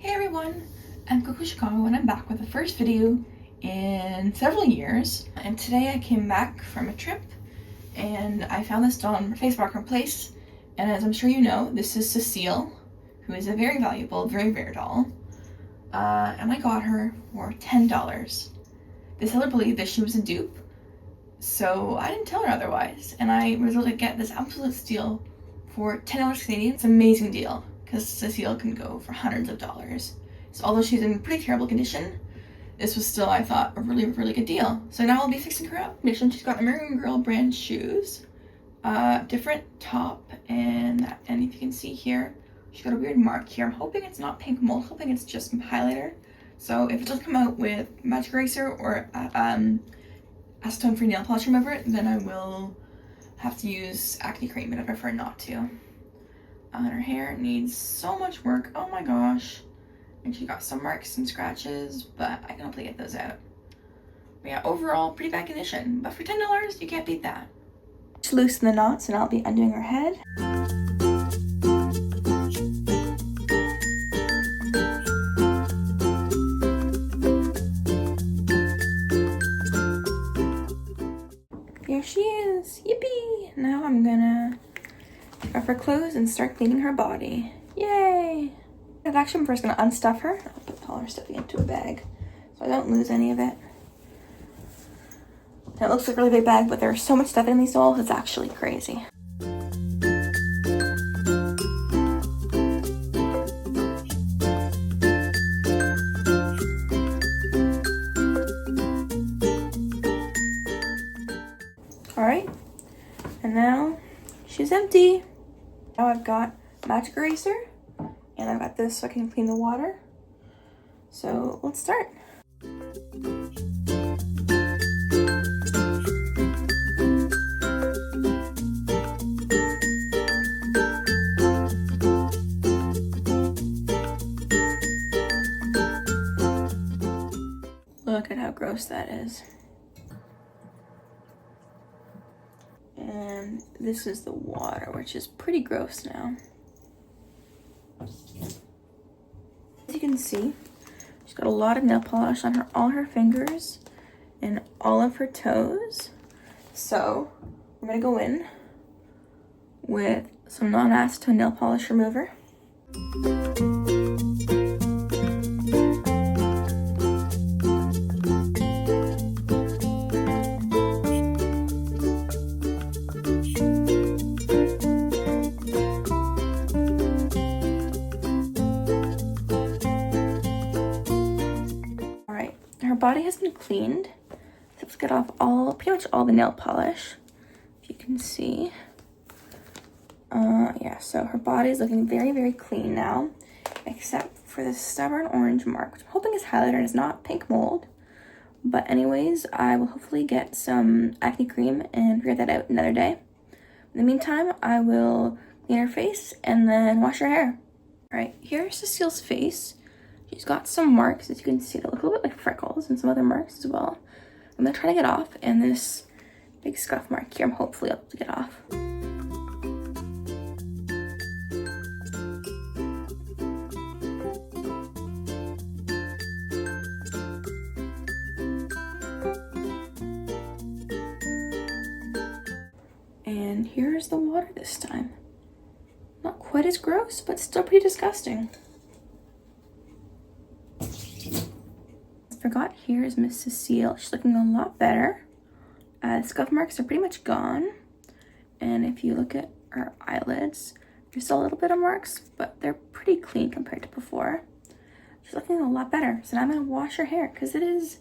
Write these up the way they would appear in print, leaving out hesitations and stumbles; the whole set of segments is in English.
Hey everyone, I'm Coco Chicago and I'm back with the first video in several years. And today I came back from a trip and I found this doll on Facebook Marketplace. And as I'm sure you know, this is Cecile, who is a very valuable, very rare doll. And I got her for $10. The seller believed that she was a dupe, so I didn't tell her otherwise. And I was able to get this absolute steal for $10 Canadian. It's an amazing deal, because Cecile can go for hundreds of dollars. So although she's in pretty terrible condition, this was still, I thought, a really, really good deal. So now I'll be fixing her up. She's got American Girl brand shoes, different top, and if you can see here, she's got a weird mark here. I'm hoping it's not pink mold, I'm hoping it's just highlighter. So if it does come out with magic eraser or acetone-free nail polish remover, then I will have to use acne cream, but I prefer not to. Her hair needs so much work, oh my gosh. And she got some marks and scratches, but I can hopefully get those out. But yeah, overall, pretty bad condition. But for $10, you can't beat that. Just loosen the knots and I'll be undoing her head. Here she is, yippee! Now I'm gonna take off her clothes and start cleaning her body. Yay! Actually, I'm first gonna unstuff her. I'll put all her stuffing into a bag so I don't lose any of it. Now, it looks like a really big bag, but there's so much stuff in these dolls, it's actually crazy. Alright, and now she's empty. Now I've got magic eraser, and I've got this so I can clean the water. So let's start. Look at how gross that is. And this is the water, which is pretty gross now. As you can see, she's got a lot of nail polish on all her fingers and all of her toes. So we're gonna go in with some non-acetone nail polish remover. Her body has been cleaned. So let's get off pretty much all the nail polish, if you can see. Yeah, so her body is looking very, very clean now, except for this stubborn orange mark, which I'm hoping is highlighter and is not pink mold. But anyways, I will hopefully get some acne cream and figure that out another day. In the meantime, I will clean her face and then wash her hair. All right, here's Cecile's face. She's got some marks, as you can see, that look a little bit like freckles, and some other marks as well. I'm gonna try to get off, and this big scuff mark here, I'm hopefully able to get off. And here's the water this time. Not quite as gross, but still pretty disgusting. Forgot, here is Miss Cecile. She's looking a lot better. The scuff marks are pretty much gone. And if you look at her eyelids, there's still a little bit of marks, but they're pretty clean compared to before. She's looking a lot better. So now I'm gonna wash her hair because it is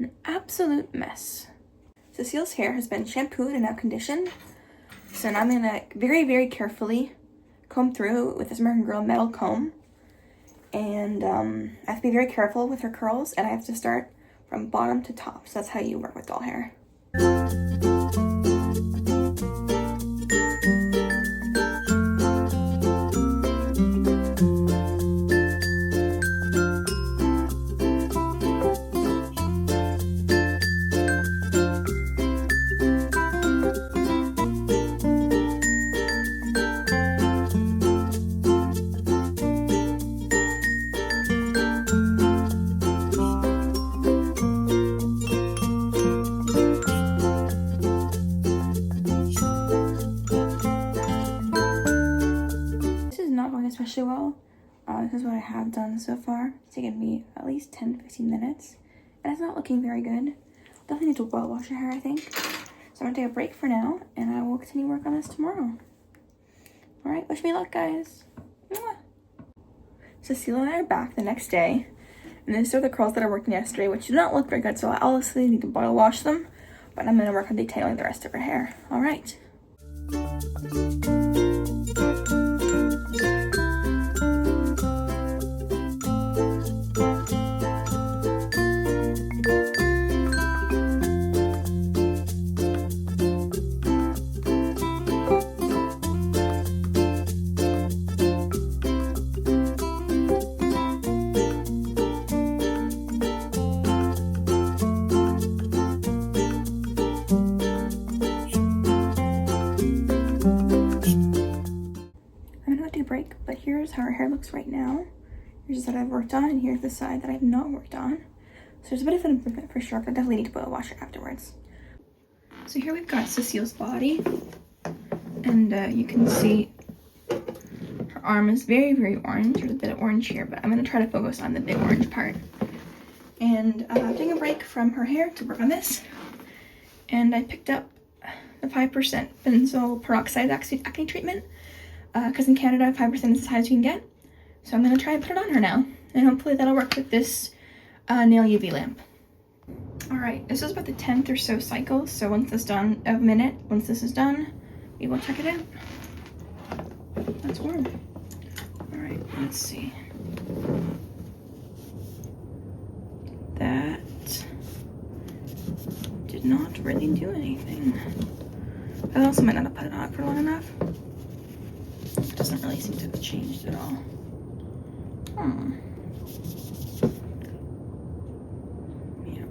an absolute mess. Cecile's hair has been shampooed and now conditioned. So now I'm gonna very, very carefully comb through with this American Girl metal comb. And I have to be very careful with her curls, and I have to start from bottom to top. So that's how you work with doll hair. have done so far. It's taken me at least 10 to 15 minutes, and it's not looking very good. Definitely need to well wash your hair, I think. So I'm gonna take a break for now, and I will continue work on this tomorrow. All right, wish me luck, guys. Mwah. Cecile and I are back the next day, and these are the curls that I worked on yesterday, which do not look very good, so I obviously need to boil wash them, but I'm gonna work on detailing the rest of her hair. All right. Break, but here's how her hair looks right now. Here's what I've worked on, and here's the side that I've not worked on. So there's a bit of an improvement for sure, but I definitely need to boil wash her afterwards. So here we've got Cecile's body, and you can see her arm is very, very orange. There's a bit of orange here, but I'm going to try to focus on the big orange part. And I'm taking a break from her hair to work on this, and I picked up the 5% benzoyl peroxide acne treatment, because in Canada 5% is as high as you can get. So I'm going to try and put it on her now, and hopefully that'll work with this nail UV lamp. Alright, this is about the 10th or so cycle, so once this is done, a minute, once this is done, we will check it out. That's warm. Alright, let's see. That did not really do anything. I also might not have put it on for long enough. It doesn't really seem to have changed at all. Yeah.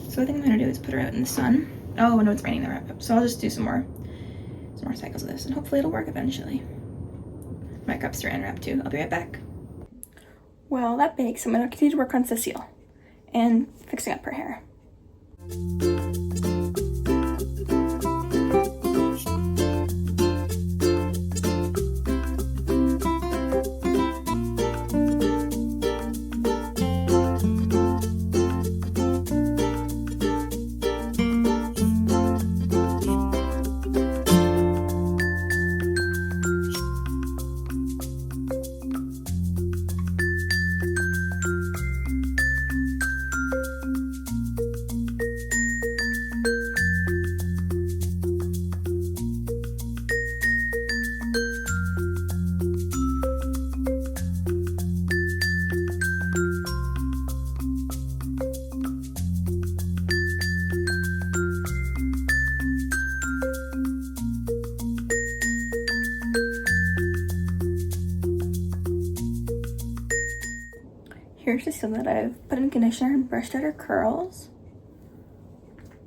So I think I'm gonna do is put her out in the sun. Oh no, it's raining there. So I'll just do some more cycles of this, and hopefully it'll work eventually. My cups are unwrapped too. I'll be right back. Well, that bakes. I'm gonna continue to work on Cecile and fixing up her hair. Here's Cecile that I've put in conditioner and brushed out her curls.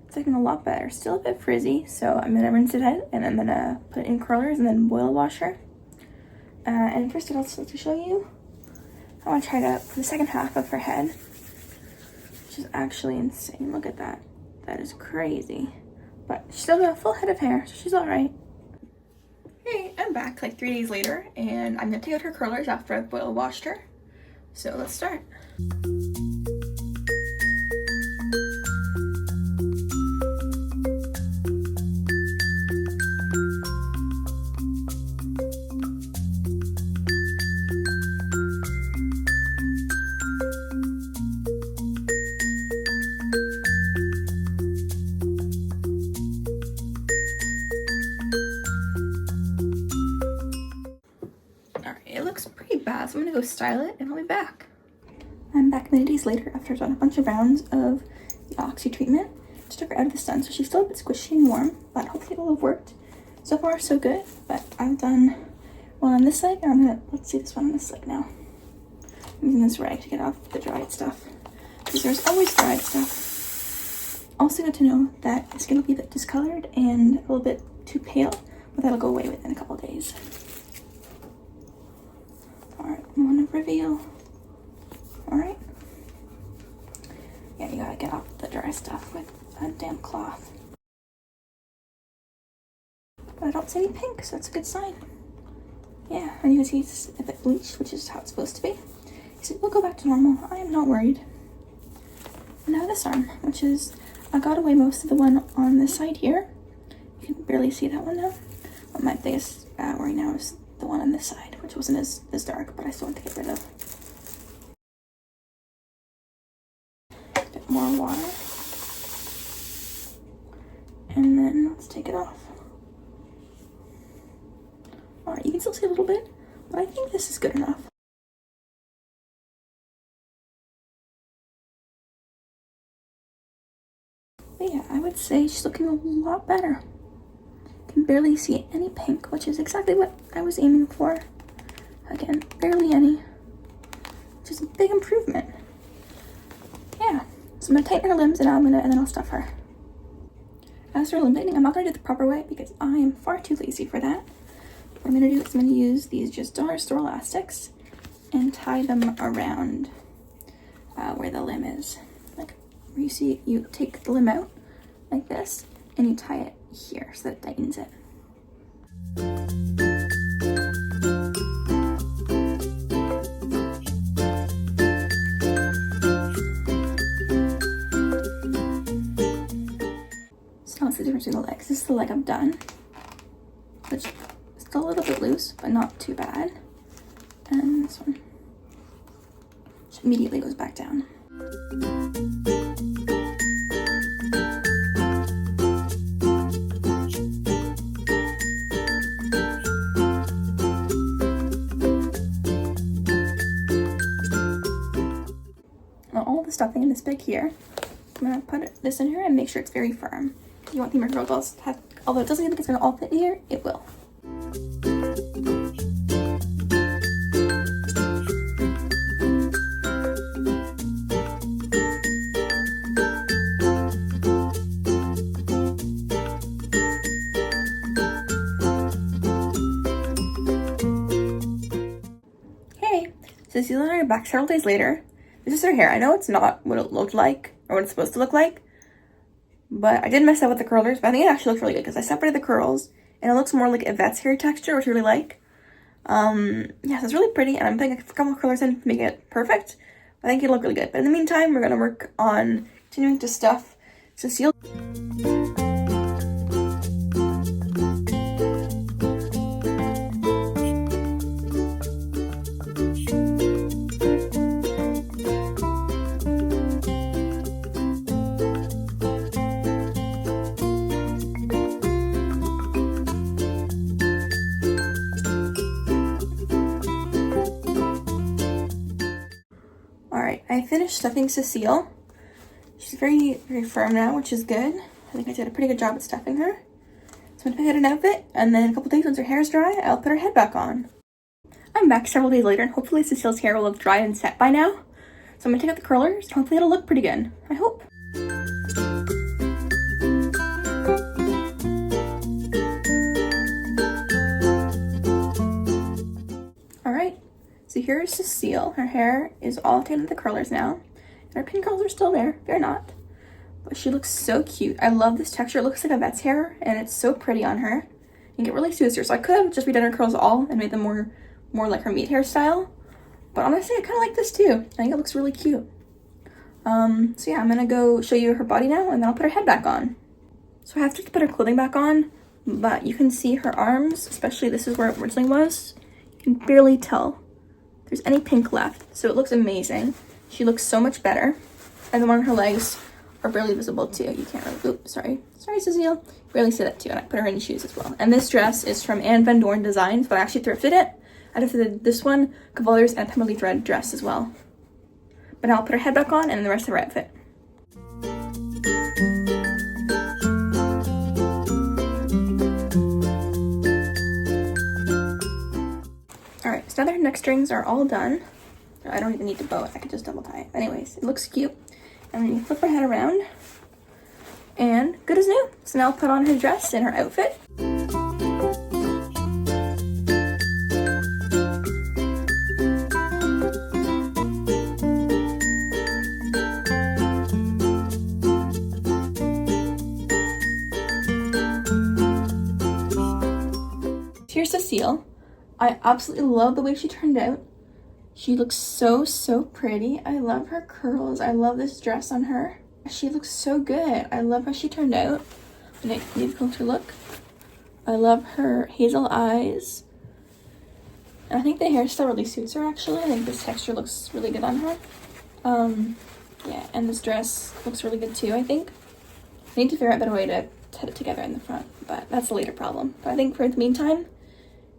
It's looking a lot better. Still a bit frizzy, so I'm gonna rinse it out and I'm gonna put it in curlers and then boil wash her. And first I'd also like to show you, I want to try to put the second half of her head, which is actually insane. Look at that. That is crazy. But she still got a full head of hair, so she's alright. Hey, I'm back like 3 days later, and I'm gonna take out her curlers after I've boiled washed her. So let's start. It looks pretty bad, so I'm gonna go style it and I'll be back. I'm back many days later after I've done a bunch of rounds of the oxy treatment. Just took her out of the sun, so she's still a bit squishy and warm, but hopefully it'll have worked. So far, so good, but I've done one on this leg, and let's see this one on this leg now. I'm using this rag to get off the dried stuff, because there's always dried stuff. Also good to know that the skin will be a bit discolored and a little bit too pale, but that'll go away within a couple days. Alright, I want to reveal. Alright. Yeah, you gotta get off the dry stuff with a damp cloth. But I don't see any pink, so that's a good sign. Yeah, and you can see it's a bit bleached, which is how it's supposed to be. So we'll go back to normal. I am not worried. And now this arm, which is, I got away most of the one on this side here. You can barely see that one now. But my biggest worry now is the one on this side, which wasn't as dark, but I still want to get rid of. A bit more water. And then let's take it off. Alright, you can still see a little bit, but I think this is good enough. But yeah, I would say she's looking a lot better. Can barely see any pink, which is exactly what I was aiming for. Again, barely any, which is a big improvement. Yeah, so I'm gonna tighten her limbs and then I'll stuff her. As for limb tightening, I'm not gonna do it the proper way because I am far too lazy for that. What I'm gonna do is I'm gonna use these just dollar store elastics and tie them around where the limb is. Like where you see, you take the limb out like this and you tie it here so that it tightens it. So that's the difference between the legs. This is the leg I've done, which is still a little bit loose, but not too bad. And this one, which immediately goes back down. All the stuffing in this bag here, I'm gonna put this in here and make sure it's very firm. You want the American dolls to have, although it doesn't look like it's gonna all fit here, it will. Hey, Cecile and I are back several days later. This is her hair. I know it's not what it looked like or what it's supposed to look like, but I did mess up with the curlers, but I think it actually looks really good because I separated the curls and it looks more like Yvette's hair texture, which I really like. Yeah, so it's really pretty and I'm putting a couple of curlers in to make it perfect. I think it'll look really good. But in the meantime, we're gonna work on continuing to stuff Cecile. Alright, I finished stuffing Cecile. She's very, very firm now, which is good. I think I did a pretty good job at stuffing her. So I'm gonna pick out an outfit, and then in a couple days once her hair is dry, I'll put her head back on. I'm back several days later, and hopefully Cecile's hair will have dried and set by now. So I'm gonna take out the curlers, and hopefully it'll look pretty good. I hope. Alright, so here's Cecile. Her hair is all taken with the curlers now. And her pin curls are still there. They're not. But she looks so cute. I love this texture. It looks like Yvette's hair, and it's so pretty on her. And it really suits her. So I could have just redone her curls all and made them more like her meat hairstyle. But honestly, I kind of like this too. I think it looks really cute. So yeah, I'm gonna go show you her body now, and then I'll put her head back on. So I have to put her clothing back on, but you can see her arms, especially this is where it originally was. You can barely tell there's any pink left. So it looks amazing. She looks so much better. And the one on her legs are barely visible too. You can't really, oops, sorry, Cecile. You barely see that too, and I put her in shoes as well. And this dress is from Anne Van Doorn Designs, but I actually thrifted it. I thrifted this one, Cavalier's, and Pemberley Thread dress as well. But now I'll put her head back on and the rest of her outfit. Alright, so now that her neck strings are all done, I don't even need to bow it, I could just double tie it. Anyways, it looks cute. And then you flip her head around, and good as new. So now I'll put on her dress and her outfit. Here's Cecile. I absolutely love the way she turned out. She looks so, so pretty. I love her curls. I love this dress on her. She looks so good. I love how she turned out. And I need a closer look. I love her hazel eyes. And I think the hairstyle really suits her, actually. I think this texture looks really good on her. Yeah, and this dress looks really good too, I think. I need to figure out a better way to put it together in the front, but that's a later problem. But I think for the meantime,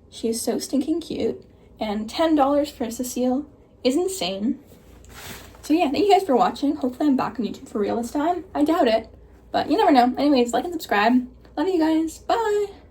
she is so stinking cute. And $10 for Cecile is insane. So yeah, thank you guys for watching. Hopefully I'm back on YouTube for real this time. I doubt it, but you never know. Anyways, like and subscribe. Love you guys. Bye!